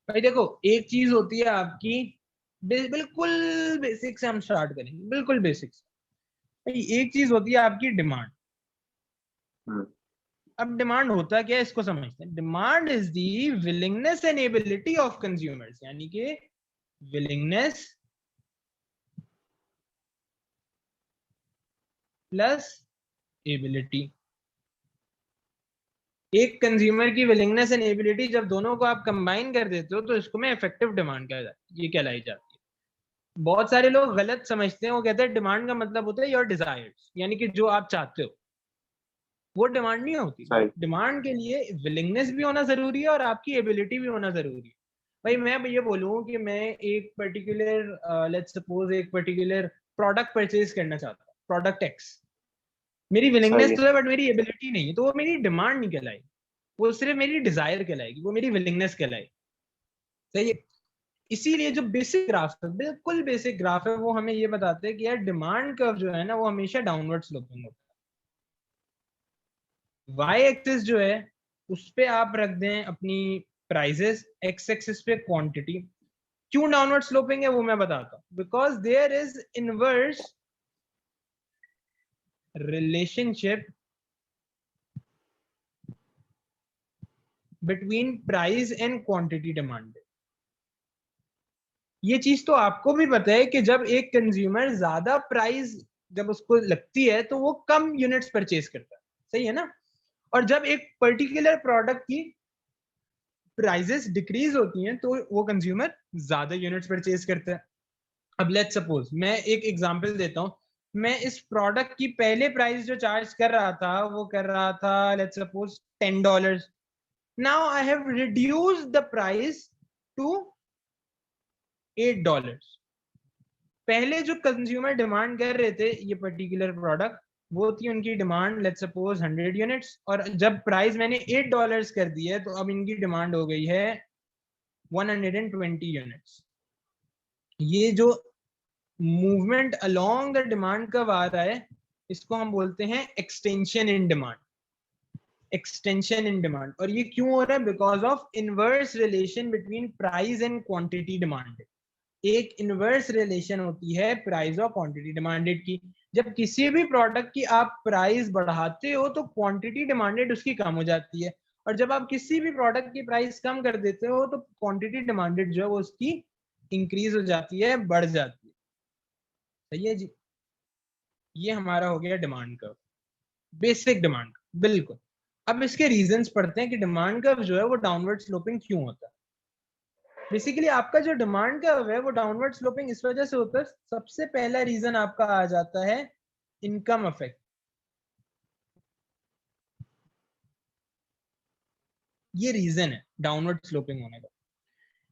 भाई देखो, एक चीज होती है आपकी बिल्कुल बेसिक से हम स्टार्ट करेंगे, बिल्कुल बेसिक से। भाई एक चीज होती है आपकी डिमांड। हम्म। अब डिमांड होता क्या है, इसको समझते हैं। Demand is the willingness and ability of consumers, यानी कि विलिंगनेस प्लस एबिलिटी। एक कंज्यूमर की विलिंगनेस एंड एबिलिटी जब दोनों को आप कंबाइन कर देते हो तो इसको में इफेक्टिव डिमांड कहा जाता है, ये कहलाई जाती है। बहुत सारे लोग गलत समझते हैं, वो कहते हैं डिमांड का मतलब होता है योर डिजायर्स, यानी कि जो आप चाहते हो। वो डिमांड नहीं होती। सही। डिमांड के लिए विलिंगनेस भी होना जरूरी है और आपकी एबिलिटी भी होना जरूरी है। भाई मैं ये बोलूँ कि मैं एक पर्टिकुलर लेट्स सपोज एक पर्टिकुलर प्रोडक्ट परचेज करना चाहता हूँ, प्रोडक्ट एक्स। मेरी सही विलिंगनेस है। तो है बट मेरी एबिलिटी नहीं है, तो वो मेरी डिमांड नहीं कहलाएगी, वो सिर्फ मेरी डिजायर कहलाएगी, वो मेरी विलिंगनेस कहलाएगी। सही है। इसीलिए जो बेसिक ग्राफ है, बिल्कुल बेसिक ग्राफ है, वो हमें ये बताते हैं कि यार डिमांड कर्व जो है ना वो हमेशा डाउनवर्ड स्लोपिंग होता है। वाई एक्सिस जो है उस पे आप रख दें अपनी प्राइजेस, एक्स एक्सिस पे क्वांटिटी। क्यों डाउनवर्ड स्लोपिंग है वो मैं बताता हूँ। Because there is inverse relationship between price and quantity demand. ये चीज तो आपको भी पता है कि जब एक कंज्यूमर ज्यादा प्राइस जब उसको लगती है तो वो कम यूनिट्स परचेज करता है। सही है ना। और जब एक पर्टिकुलर प्रोडक्ट की प्राइसेस डिक्रीज होती हैं तो वो कंज्यूमर ज्यादा यूनिट्स परचेज करता है। अब लेट्स सपोज मैं एक एग्जांपल देता हूँ। मैं इस प्रोडक्ट की पहले प्राइस जो चार्ज कर रहा था वो कर रहा था let's suppose $10। Now I have reduced the price to $8। पहले जो कंज्यूमर डिमांड कर रहे थे ये पर्टिकुलर प्रोडक्ट, वो थी उनकी डिमांड लेट्स सपोज 100 यूनिट्स, और जब प्राइस मैंने $8 कर दिया है तो अब इनकी डिमांड हो गई है 120 यूनिट्स। ये जो मूवमेंट अलोंग द डिमांड कब आ रहा है, इसको हम बोलते हैं extension in demand. Extension in demand. और ये क्यों हो रहा है? Because of inverse relation between price and quantity demanded. एक इनवर्स रिलेशन होती है प्राइस और क्वांटिटी डिमांडेड की। जब किसी भी प्रोडक्ट की आप प्राइस बढ़ाते हो तो क्वांटिटी डिमांडेड उसकी कम हो जाती है, और जब आप किसी भी प्रोडक्ट की प्राइस कम कर देते हो तो क्वांटिटी डिमांडेड जो है वो उसकी इंक्रीज हो जाती है, बढ़ जाती है। सही है जी। ये हमारा हो गया डिमांड कर्व, बेसिक डिमांड। बिल्कुल। अब इसके रीजंस पढ़ते हैं कि डिमांड कर्व जो है वो डाउनवर्ड स्लोपिंग क्यों होता है। बेसिकली आपका जो डिमांड कर्व है वो डाउनवर्ड स्लोपिंग इस वजह से होता है। सबसे पहला रीजन आपका आ जाता है इनकम इफेक्ट। ये रीजन है डाउनवर्ड स्लोपिंग होने का।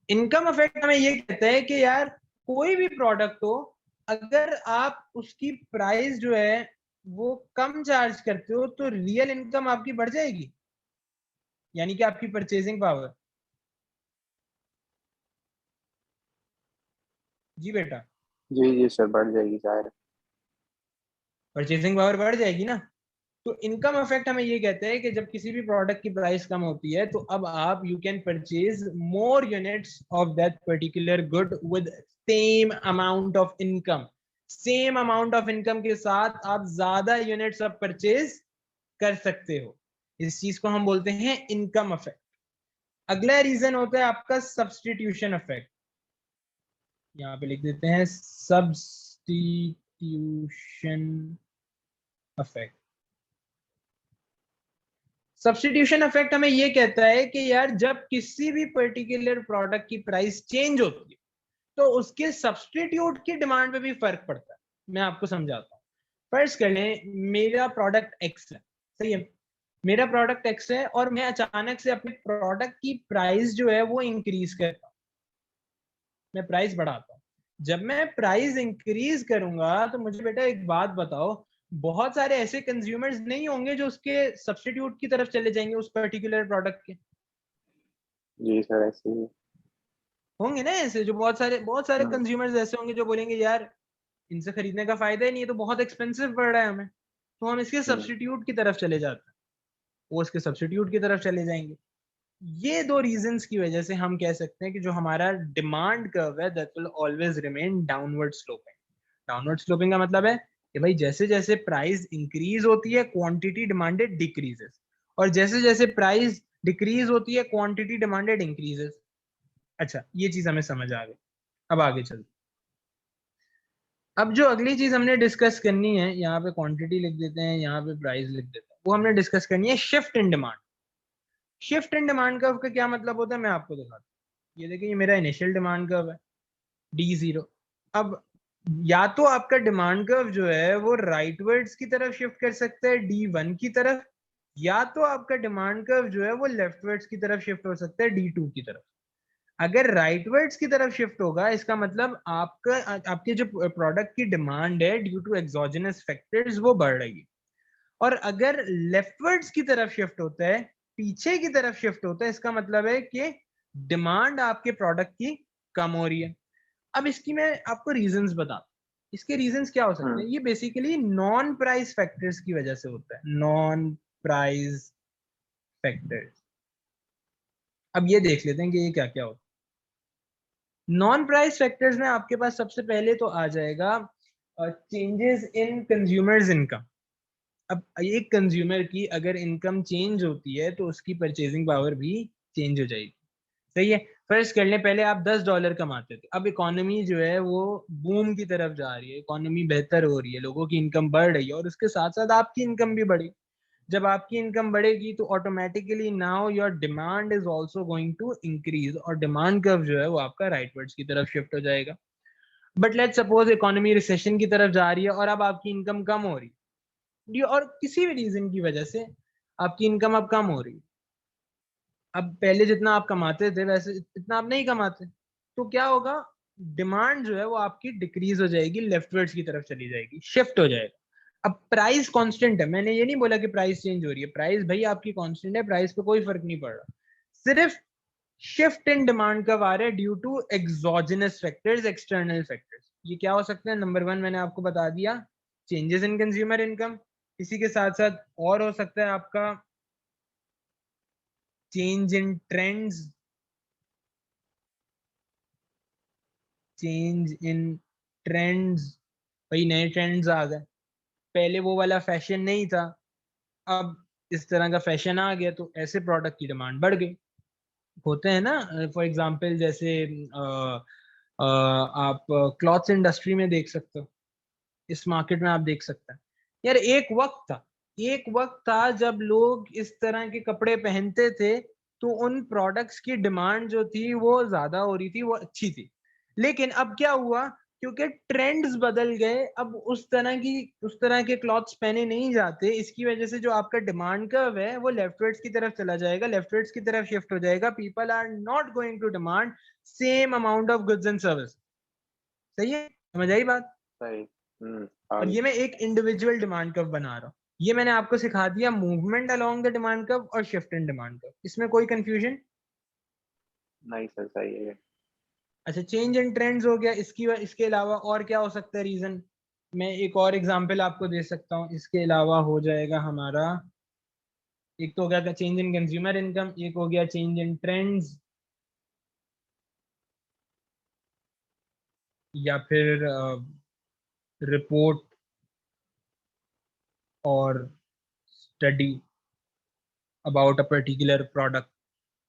इनकम इफेक्ट हमें ये कहता है कि यार कोई भी प्रोडक्ट हो, अगर आप उसकी प्राइस जो है वो कम चार्ज करते हो तो रियल इनकम आपकी बढ़ जाएगी, यानी कि आपकी परचेजिंग पावर। जी बेटा। जी जी सर, बढ़ जाएगी शायद। परचेजिंग पावर बढ़ जाएगी ना। तो इनकम इफेक्ट हमें ये कहते हैं कि जब किसी भी प्रोडक्ट की प्राइस कम होती है तो अब आप you can purchase more units of that particular good with same amount of income. Same amount of income के साथ आप ज्यादा यूनिट्स अब परचेज कर सकते हो। इस चीज को हम बोलते हैं इनकम इफेक्ट। अगला रीजन होता है आपका सब्सटीट्यूशन इफेक्ट। यहाँ पे लिख देते हैं सब्सटीट्यूशन इफेक्ट। सब्स्टिट्यूशन इफेक्ट हमें ये कहता है कि यार जब किसी भी पर्टिकुलर प्रोडक्ट की प्राइस चेंज होती है तो उसके सब्स्टिट्यूट की डिमांड पे भी फर्क पड़ता है। मैं आपको समझाता हूँ। फर्स्ट कर लें, मेरा प्रोडक्ट एक्स है। सही है। मेरा प्रोडक्ट एक्स है और मैं अचानक से अपने प्रोडक्ट की प्राइस जो है वो इंक्रीज करता हूँ, मैं प्राइस बढ़ाता हूँ। जब मैं प्राइस इंक्रीज करूंगा तो मुझे बेटा एक बात बताओ, बहुत सारे ऐसे कंज्यूमर्स नहीं होंगे जो उसके सब्स्टिट्यूट की तरफ चले जाएंगे उस पर्टिकुलर प्रोडक्ट के? जी सर, ऐसे ही। होंगे ना ऐसे, जो बहुत सारे हम्म। कंज्यूमर्स ऐसे होंगे जो बोलेंगे यार इनसे खरीदने का फायदा ही नहीं है, तो बहुत एक्सपेंसिव पड़ रहा है हमें, तो हम इसके हम्म। सब्स्टिट्यूट की तरफ चले जाते हैं। वो इसके सब्स्टिट्यूट की तरफ चले जाएंगे। ये दो रीजंस की वजह से हम कह सकते हैं कि जो हमारा डिमांड कर्व है that will always remain downward sloping. Downward sloping का मतलब है कि भाई जैसे जैसे प्राइस इंक्रीज होती है क्वांटिटी डिमांडेड डिक्रीजेस, और जैसे जैसे प्राइस डिक्रीज होती है क्वांटिटी डिमांडेड इंक्रीजेस। अच्छा, ये चीज हमें समझ आ गई। अब आगे चलते, अब जो अगली चीज हमने डिस्कस करनी है, यहाँ पे क्वांटिटी लिख देते हैं, यहाँ पे प्राइस लिख देते हैं, वो हमने डिस्कस करनी है shift in demand. Shift in demand curve का क्या मतलब होता है मैं आपको दिखाता हूँ। ये देखिए, ये मेरा इनिशियल डिमांड कर्व है D0। अब या तो आपका डिमांड कर्व जो है वो राइटवर्ड्स की तरफ शिफ्ट कर सकता है D1 की तरफ, या तो आपका डिमांड कर्व जो है वो लेफ्टवर्ड्स की तरफ शिफ्ट हो सकता है D2 की तरफ। अगर राइटवर्ड्स की तरफ शिफ्ट होगा इसका मतलब आपका आपके जो प्रोडक्ट की डिमांड है ड्यू टू एक्सोजेनस फैक्टर्स वो बढ़ रही है। और अगर लेफ्टवर्ड्स की तरफ शिफ्ट होता है, पीछे की तरफ शिफ्ट होता है, इसका मतलब है कि डिमांड आपके प्रोडक्ट की कम हो रही है। अब इसकी मैं आपको रीजंस बताता हूँ। इसके रीजंस क्या हो सकते हैं? ये बेसिकली नॉन प्राइस फैक्टर्स की वजह से होता है, नॉन प्राइस फैक्टर्स। अब ये देख लेते हैं कि ये क्या क्या होता है। नॉन प्राइस फैक्टर्स में आपके पास सबसे पहले तो आ जाएगा चेंजेस इन कंज्यूमर्स इनकम। अब एक कंज्यूमर की अगर इनकम चेंज होती है तो उसकी परचेजिंग पावर भी चेंज हो जाएगी। सही है। फर्स्ट कर लें, पहले आप $10 कमाते थे, अब इकोनॉमी जो है वो बूम की तरफ जा रही है, इकोनॉमी बेहतर हो रही है, लोगों की इनकम बढ़ रही है, और उसके साथ साथ आपकी इनकम भी बढ़ी। जब आपकी इनकम बढ़ेगी तो automatically now your demand is also going to increase, और डिमांड कर्व जो है वो आपका राइटवर्ड्स की तरफ शिफ्ट हो जाएगा। But let's suppose economy recession की तरफ जा रही है और अब आपकी इनकम कम हो रही है, और किसी भी रीजन की वजह से आपकी इनकम अब कम हो रही है। अब पहले जितना आप कमाते थे वैसे इतना आप नहीं कमाते, तो क्या होगा? डिमांड जो है वो आपकी डिक्रीज हो जाएगी, लेफ्टवर्ड्स की तरफ चली जाएगी, शिफ्ट हो जाएगा। अब प्राइस कांस्टेंट है, मैंने ये नहीं बोला कि प्राइस चेंज हो रही है, प्राइस भाई आपकी कांस्टेंट है, प्राइस पे कोई फर्क नहीं पड़ रहा। सिर्फ शिफ्ट इन डिमांड कब आ रहा है? Due to exogenous factors, external factors. ये क्या हो सकते हैं? नंबर 1 मैंने आपको बता दिया, चेंजेस इन कंज्यूमर इनकम। इसी के साथ साथ और हो सकता है आपका change in trends, change in trends. भाई नए ट्रेंड्स आ गए, पहले वो वाला फैशन नहीं था, अब इस तरह का फैशन आ गया, तो ऐसे प्रोडक्ट की डिमांड बढ़ गई। होते हैं ना, फॉर एग्जांपल जैसे आप क्लॉथ्स इंडस्ट्री में देख सकते हो, इस मार्केट में आप देख सकते हैं। यार एक वक्त था जब लोग इस तरह के कपड़े पहनते थे तो उन प्रोडक्ट्स की डिमांड जो थी वो ज्यादा हो रही थी, वो अच्छी थी। लेकिन अब क्या हुआ? क्योंकि ट्रेंड्स बदल गए, अब उस तरह के क्लॉथ्स पहने नहीं जाते, इसकी वजह से जो आपका डिमांड कर्व है वो लेफ्टवर्ड्स की तरफ चला जाएगा, लेफ्टवर्ड्स की तरफ शिफ्ट हो जाएगा। People are not going to demand same amount of goods and service. सही है, समझ आई बात? सही। और आगे। ये मैं एक इंडिविजुअल डिमांड कर्व बना रहा हूँ। ये मैंने आपको सिखा दिया movement along the demand curve और शिफ्ट इन डिमांड कर्व। इसमें कोई कंफ्यूजन? नहीं सर, सही है। अच्छा, चेंज इन ट्रेंड्स हो गया। इसके अलावा और क्या हो सकता है रीजन? मैं एक और एग्जांपल आपको दे सकता हूँ। इसके अलावा हो जाएगा हमारा, एक तो हो गया था चेंज इन कंज्यूमर इनकम, एक हो गया चेंज इन ट्रेंड्स, या फिर रिपोर्ट और study about a particular product.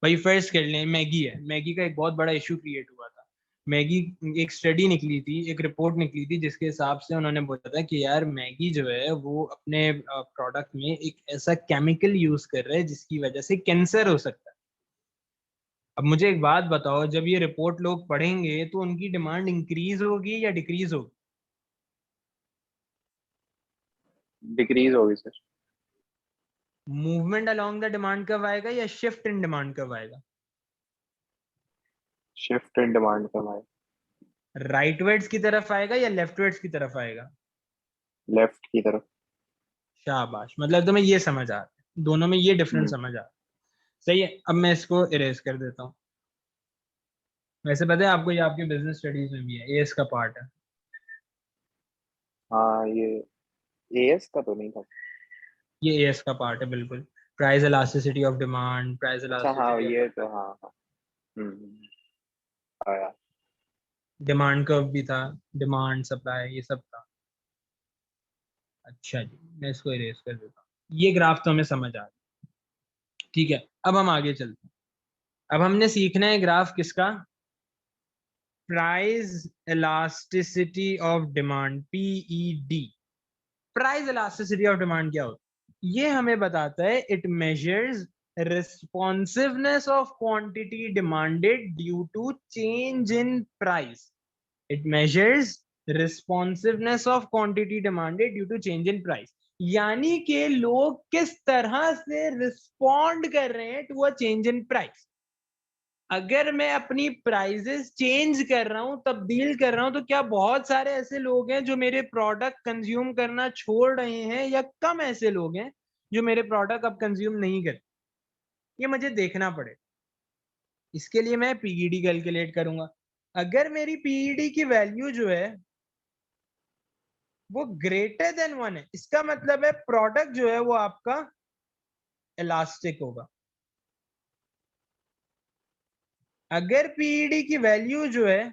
भाई फर्स्ट कर लें, मैगी है, मैगी का एक बहुत बड़ा इशू क्रिएट हुआ था। मैगी, एक स्टडी निकली थी, एक रिपोर्ट निकली थी जिसके हिसाब से उन्होंने बोला था कि यार मैगी जो है वो अपने प्रोडक्ट में एक ऐसा केमिकल यूज कर रहा है जिसकी वजह से कैंसर हो सकता है। अब मुझे एक बात बताओ, जब ये रिपोर्ट लोग पढ़ेंगे तो उनकी डिमांड इंक्रीज होगी या डिक्रीज होगी? डिक्रीज होगी sir. Movement along the demand कब आएगा या शिफ्ट इन डिमांड कब आएगा? शिफ्ट इन डिमांड कब आए? राइटवर्ड्स की तरफ आएगा या लेफ्टवर्ड्स की तरफ आएगा? लेफ्ट की तरफ। शाबाश, मतलब तुम्हें ये समझ आ रहा है, दोनों में ये डिफरेंस हम्म। समझ आ रहा है। सही है, अब मैं इसको इरेज कर देता हूँ। वैसे पता है आपको, ये आपके बिजनेस स्टडीज में भी है, ये इसका पार्ट है। हाँ, ये एएस का तो नहीं था। ये एएस का पार्ट है बिल्कुल। Price elasticity of demand, price अच्छा हाँ इलास्टिसिटी ऑफ ये तो हाँ हाँ आया। डिमांड कर्व भी था, डिमांड सप्लाई ये सब था। अच्छा जी, मैं इसको इरेज कर देता हूँ। ये ग्राफ तो हमें समझ आ गया, ठीक है। अब हम आगे चलते हैं। अब हमने सीखना है ग्राफ किसका, price elasticity of demand, PED। Price elasticity of demand क्या होता है, ये हमें बताता है it measures responsiveness of quantity demanded due to change in price. It measures responsiveness of quantity demanded due to change in price. यानी कि लोग किस तरह से रिस्पॉन्ड कर रहे हैं to a change in price. अगर मैं अपनी प्राइजेस चेंज कर रहा हूं, तब्दील कर रहा हूं, तो क्या बहुत सारे ऐसे लोग हैं जो मेरे प्रोडक्ट कंज्यूम करना छोड़ रहे हैं, या कम ऐसे लोग हैं जो मेरे प्रोडक्ट अब कंज्यूम नहीं करते, ये मुझे देखना पड़े। इसके लिए मैं पीईडी कैलकुलेट करूंगा। अगर मेरी पीईडी की वैल्यू जो है वो ग्रेटर देन 1 है, इसका मतलब है प्रोडक्ट जो है वो आपका इलास्टिक होगा। अगर पीईडी की वैल्यू जो है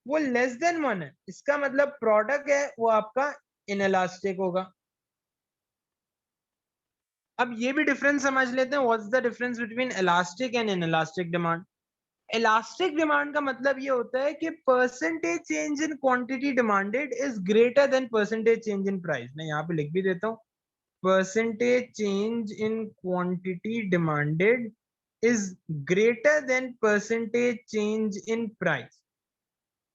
वो लेस देन 1 है, इसका मतलब प्रोडक्ट है वो आपका इनइलास्टिक होगा। अब ये भी डिफरेंस समझ लेते हैं, what's the difference between elastic and inelastic demand. Elastic demand का मतलब ये होता है कि percentage change in quantity demanded is greater than percentage change in price. मैं यहाँ पे लिख भी देता हूँ, percentage change in quantity demanded is greater than percentage change in price.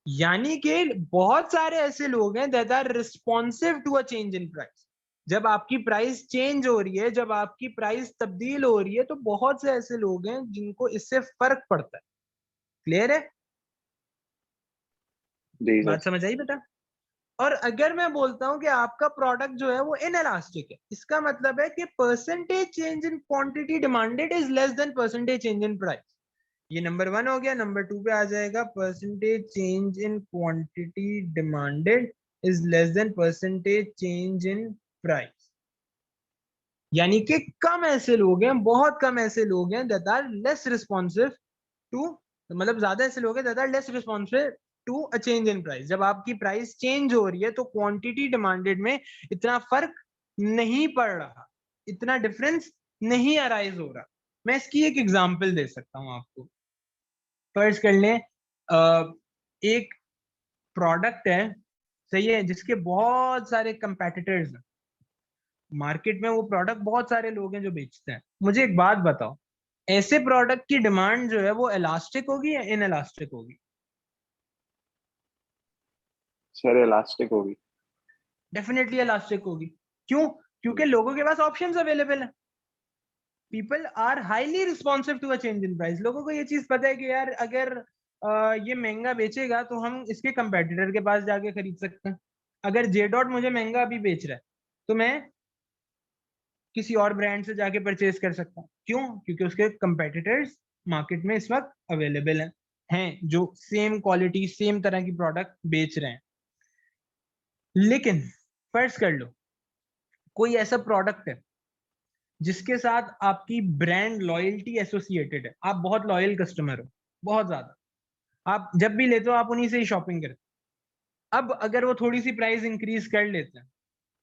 यानी कि बहुत सारे ऐसे लोग हैं that are responsive to a change in price. जब आपकी प्राइस चेंज हो रही है, जब आपकी प्राइस तब्दील हो रही है, तो बहुत से ऐसे लोग हैं जिनको इससे फर्क पड़ता है। क्लियर है, जी सर। बात समझ आई बेटा। और अगर मैं बोलता हूं कि आपका प्रोडक्ट जो है वो इनएलास्टिक है, इसका मतलब है कि percentage change in quantity demanded is less than percentage change in price. ये नंबर 1 हो गया। नंबर 2 पे आ जाएगा, percentage change in quantity demanded is less than percentage change in price. यानी कि कम ऐसे लोग हैं, बहुत कम ऐसे लोग हैं that are less responsive to, मतलब ज्यादा ऐसे लोग हैं that are less responsive to a change in price. जब आपकी प्राइस चेंज हो रही है तो क्वांटिटी डिमांडेड में इतना फर्क नहीं पड़ रहा, इतना डिफरेंस नहीं अराइज हो रहा। मैं इसकी एक एग्जांपल दे सकता हूं आपको। फर्ज कर लें एक प्रोडक्ट है, सही है, जिसके बहुत सारे कंपेटिटर्स हैं मार्केट में। वो प्रोडक्ट बहुत सारे लोग हैं जो बेचते हैं। मुझे एक बात बताओ, ऐसे प्रोडक्ट की डिमांड जो है वो इलास्टिक होगी या इनइलास्टिक होगी? सर इलास्टिक होगी। डेफिनेटली इलास्टिक होगी। क्यों? क्योंकि लोगों के पास ऑप्शंस अवेलेबल है। People are highly responsive to a change in price. लोगों को ये चीज पता है कि यार अगर ये महंगा बेचेगा तो हम इसके कंपेटिटर के पास जाके खरीद सकते हैं। अगर जे डॉट मुझे महंगा अभी बेच रहा है तो मैं किसी और ब्रांड से जाके परचेज कर सकता हूँ। क्यों? क्योंकि उसके कंपेटिटर्स मार्केट में इस वक्त अवेलेबल हैं जो सेम क्वालिटी सेम तरह की प्रोडक्ट बेच रहे हैं। लेकिन फर्ज कर लो कोई ऐसा प्रोडक्ट है जिसके साथ आपकी ब्रांड लॉयल्टी एसोसिएटेड है, आप बहुत लॉयल कस्टमर हो, बहुत ज्यादा, आप जब भी लेते हो आप उन्हीं से ही शॉपिंग करते हो। अब अगर वो थोड़ी सी प्राइस इंक्रीज कर लेते हैं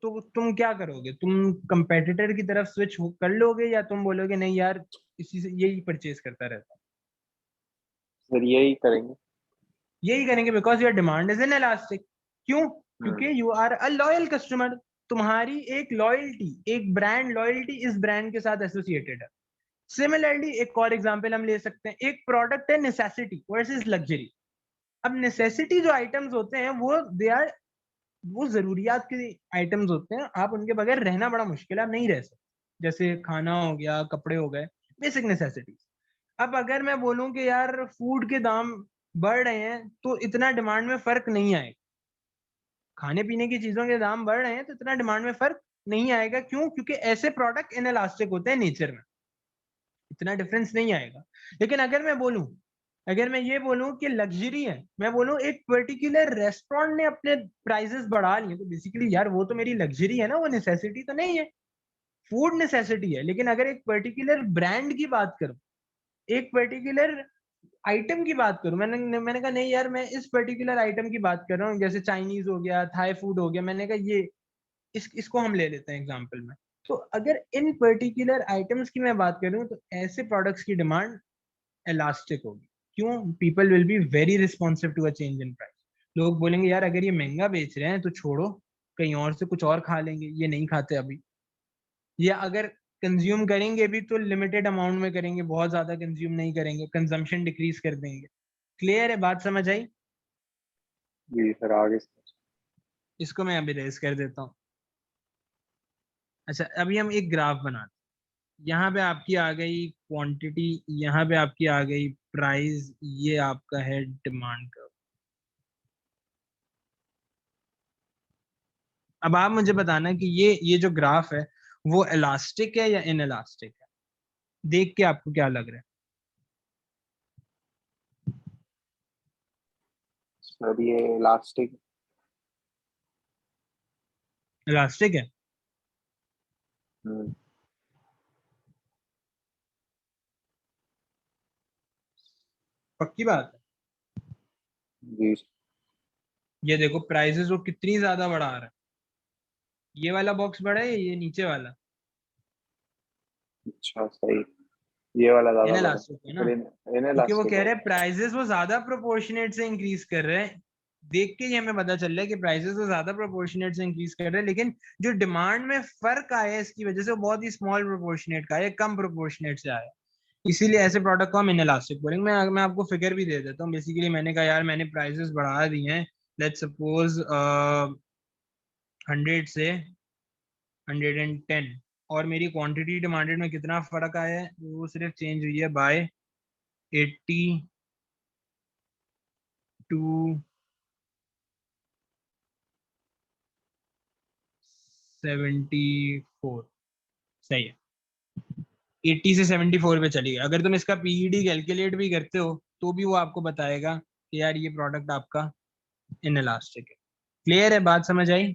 तो तुम क्या करोगे? तुम कंपेटिटर की तरफ स्विच कर लोगे, या तुम बोलोगे नहीं यार इसी से यही परचेज करता रहता हूं? सर यही करेंगे। यही करेंगे because your demand is in elastic. क्यों? हम्म। क्योंकि you are a loyal customer. तुम्हारी एक लॉयल्टी, एक ब्रांड लॉयल्टी इस ब्रांड के साथ एसोसिएटेड है। सिमिलरली एक और एग्जांपल हम ले सकते हैं, एक प्रोडक्ट है नेसेसिटी वर्सेस लग्जरी। अब नेसेसिटी जो आइटम्स होते हैं वो दे आर, वो जरूरियात के आइटम्स होते हैं, आप उनके बगैर रहना बड़ा मुश्किल है, आप नहीं रह सकते। जैसे खाना हो गया, कपड़े हो गए, बेसिक नेसेसिटीज। अब अगर मैं बोलूं कि यार फूड के दाम बढ़ रहे हैं तो इतना डिमांड में फर्क नहीं आएगा, खाने पीने की चीजों के दाम बढ़ रहे हैं तो इतना डिमांड में फर्क नहीं आएगा। क्यों? क्योंकि ऐसे प्रोडक्ट इनएलास्टिक होते हैं नेचर में, इतना डिफरेंस नहीं आएगा। लेकिन अगर मैं बोलूं, अगर मैं ये बोलूं कि लग्जरी है, मैं बोलूं एक पर्टिकुलर रेस्टोरेंट ने अपने प्राइसेस बढ़ा लिए, तो बेसिकली यार वो तो मेरी लग्जरी है ना, वो नेसेसिटी तो नहीं है। फूड नेसेसिटी है, लेकिन अगर एक पर्टिकुलर ब्रांड की बात करूं, एक पर्टिकुलर आइटम की बात करूं, मैंने कहा नहीं यार, मैं इस पर्टिकुलर आइटम की बात कर रहा हूँ, जैसे चाइनीज हो गया, थाई फूड हो गया, मैंने कहा ये इसको हम ले लेते हैं एग्जांपल में। तो अगर इन पर्टिकुलर आइटम्स की मैं बात करूं तो ऐसे प्रोडक्ट्स की डिमांड इलास्टिक होगी। क्यों? People will be very responsive to a change in price. लोग बोलेंगे यार अगर ये महंगा बेच रहे हैं तो छोड़ो, कहीं और से कुछ और खा लेंगे, ये नहीं खाते अभी। या अगर कंज्यूम करेंगे भी तो लिमिटेड अमाउंट में करेंगे, बहुत ज्यादा कंज्यूम नहीं करेंगे, कंजम्पशन डिक्रीज कर देंगे। क्लियर है? बात समझ आई? जी सर, आगे सर। इसको मैं अभी रेज कर देता हूँ। अच्छा, अभी हम एक ग्राफ बनाते हैं। यहाँ पे आपकी आ गई क्वांटिटी, यहाँ पे आपकी आ गई प्राइस, ये आपका है डिमांड कर्व। अब आप मुझे बताना कि ये जो ग्राफ है वो इलास्टिक है या इनइलास्टिक है? देख के आपको क्या लग रहा है? सर ये इलास्टिक। इलास्टिक है। हम्म। पक्की बात है? जी। ये देखो प्राइसेस वो कितनी ज्यादा बढ़ा रहा है। ये वाला बॉक्स बड़ा है या ये नीचे वाला? अच्छा सही। ये वाला ज्यादा बड़ा इनइलास्टिक है है, ना, फिर इन क्योंकि वो इलास्टिक कह रहे होगा। हैं प्राइसेस वो ज्यादा प्रोपोर्शनेट से इंक्रीज कर रहे हैं। देख के ही हमें पता चल रहा है कि प्राइसेस वो ज्यादा प्रोपोर्शनेट से इंक्रीज कर रहे हैं, लेकिन जो डिमांड में फर्क आया है इसकी वजह से वो बहुत ही स्मॉल प्रोपोर्शनेट का है, कम प्रोपोर्शनेट से आया। इसीलिए ऐसे प्रोडक्ट को हम इनइलास्टिक बोलेंगे। मैं आपको फिगर भी दे देता हूँ। बेसिकली मैंने कहा यार मैंने प्राइसेस बढ़ा दिए हैं, लेट्स सपोज 100 से 110, और मेरी क्वांटिटी डिमांडेड में कितना फर्क आया है? वो सिर्फ चेंज हुई है बाय 80 टू 74। सही है, 80 से 74 पे चली गई। अगर तुम इसका पीईडी कैलकुलेट भी करते हो तो भी वो आपको बताएगा कि यार ये प्रोडक्ट आपका इनइलास्टिक है। क्लियर है? बात समझ आई?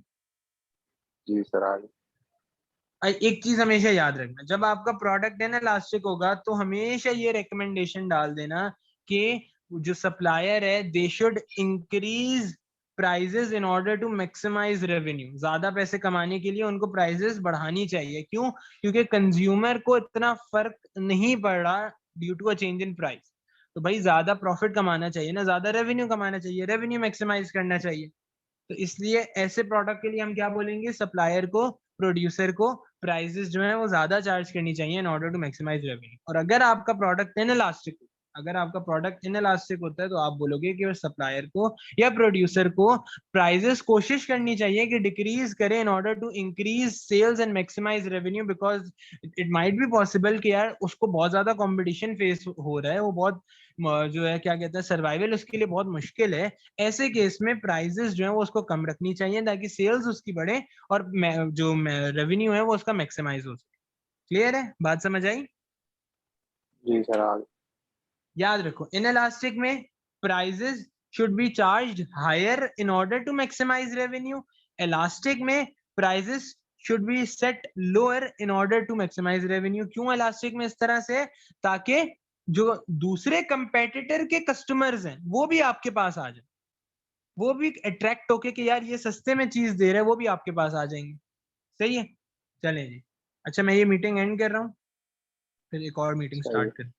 जी सर, आगे। एक चीज हमेशा याद रखना, जब आपका प्रोडक्ट इनइलास्टिक होगा तो हमेशा ये रिकमेंडेशन डाल देना कि जो सप्लायर है they should increase prices in order to maximise revenue. ज्यादा पैसे कमाने के लिए उनको प्राइजेस बढ़ानी चाहिए। क्यों? क्योंकि कंज्यूमर को इतना फर्क नहीं पड़ रहा due to a change in price. तो भाई ज्यादा प्रॉफिट कमाना चाहिए ना, ज्यादा रेवेन्यू कमाना चाहिए, रेवेन्यू मैक्सिमाइज करना चाहिए। तो इसलिए ऐसे प्रोडक्ट के लिए हम क्या बोलेंगे? सप्लायर को, प्रोड्यूसर को प्राइसेस जो है वो ज्यादा चार्ज करनी चाहिए in order to maximise revenue. और अगर आपका प्रोडक्ट इनइलास्टिक, अगर आपका प्रोडक्ट इनइलास्टिक होता है तो आप बोलोगे कि सप्लायर को या प्रोड्यूसर को प्राइसेस कोशिश करनी चाहिए कि डिक्रीज करें in order to increase sales and maximise revenue, because it might be possible कि यार उसको बहुत ज्यादा कंपटीशन फेस हो रहा है, वो बहुत जो है क्या कहते हैं, सर्वाइवल उसके लिए बहुत मुश्किल है। ऐसे केस में प्राइसेस जो है वो उसको कम रखनी चाहिए ताकि सेल्स उसकी बढ़े और जो रेवेन्यू है वो उसका मैक्सिमाइज हो सके। क्लियर है? बात समझ आई? जी सर, आगे। याद रखो इनइलास्टिक में prices should be charged higher in order to maximise revenue. Elastic में prices should be set lower in order to maximise revenue. क्यों इलास्टिक में इस तरह से? ताकि जो दूसरे कंपेटिटर के कस्टमर्स हैं वो भी आपके पास आ जाए, वो भी अट्रैक्ट होके कि यार ये सस्ते में चीज दे रहे हैं, वो भी आपके पास आ जाएंगे। सही है? चलें जी। अच्छा मैं ये मीटिंग एंड कर रहा हूँ, फिर एक और मीटिंग सही है। स्टार्ट करें।